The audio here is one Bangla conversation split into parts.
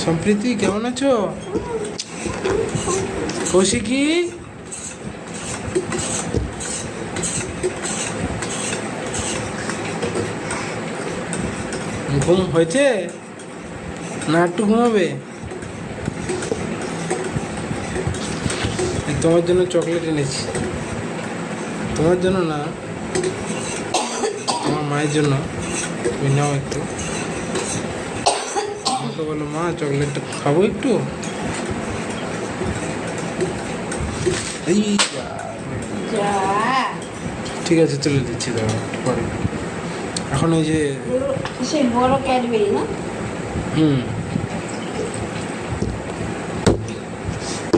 সম্প্রীতি কেমন আছো? কৌশিকি ঘুম হয়েছে না একটু ঘুমাবে? তোমার জন্য চকলেট এনেছি। তোমার জন্য না, তোমার মায়ের জন্য। তুমি নাও একটু। আমাকে বলো মা চকলেটটা খাবো একটু। এই ঠিক আছে চলে দিচ্ছি, দাঁড়া পরে। এখন ওই যে সেই বড় ক্যাডবেরি না?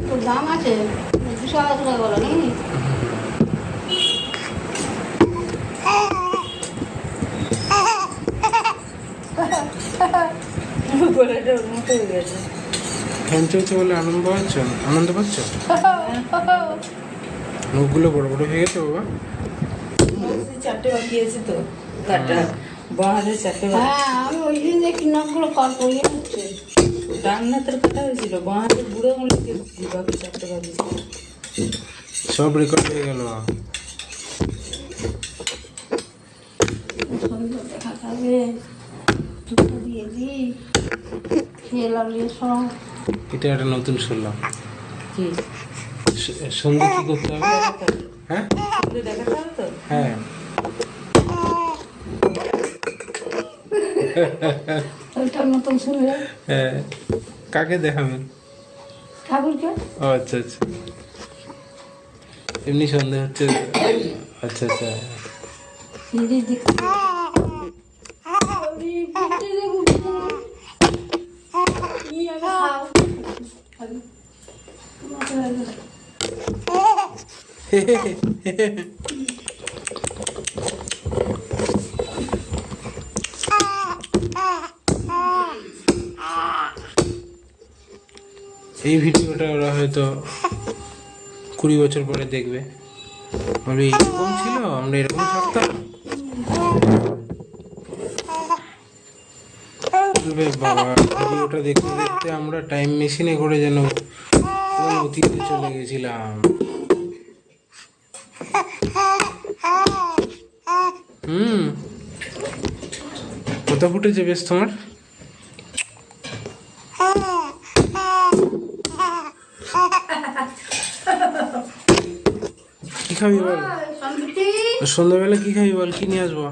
তো দাম আছে 200 টাকা করে নাকি? ফ্যান চলছে বলে আনন্দ পাচ্ছ? মুখগুলো বড় বড় হয়ে গেছে বাবা। 4টে বাকি আছে তো কাটা বাহারের 4টে বাকি। হ্যাঁ, আমি ওই দিন দেখি নখগুলো কল করিয়ে হচ্ছে। ডান হাতের কাটা হয়েছিল, বাহারের বুড়ো মুড়িকে বাকি 4টে বাকি। সব রেকর্ড হয়ে গেল। দেখা যাবে দুটো দিয়ে দিই খেয়ে লাগলে সব। এটা একটা নতুন শুনলাম। কি সন্ধ্যে কি করতে হবে? হ্যাঁ দেখাতে হবে তো? হ্যাঁ ওইটা নতুন শুনলে হ্যাঁ। কাকে দেখাবেন? ঠাকুরকে। ও আচ্ছা আচ্ছা, এমনি সন্দেহ হচ্ছে। আচ্ছা আচ্ছা, দিদি দেখতে এই ভিডিওটা ওরা হয়তো 20 বছর পরে দেখবে, বলবে এরকম ছিল, আমরা এরকম থাকতাম। বলবে বাবা ভিডিওটা দেখতে দেখতে আমরা টাইম মেশিনে করে যেন কোন অতীতে চলে গেছিলাম। কোথা ফুটেছে বেশ তোমার? কি খাবি বল? সন্ধ্যাবেলা কি খাবি বল? কি নিয়ে আসবো?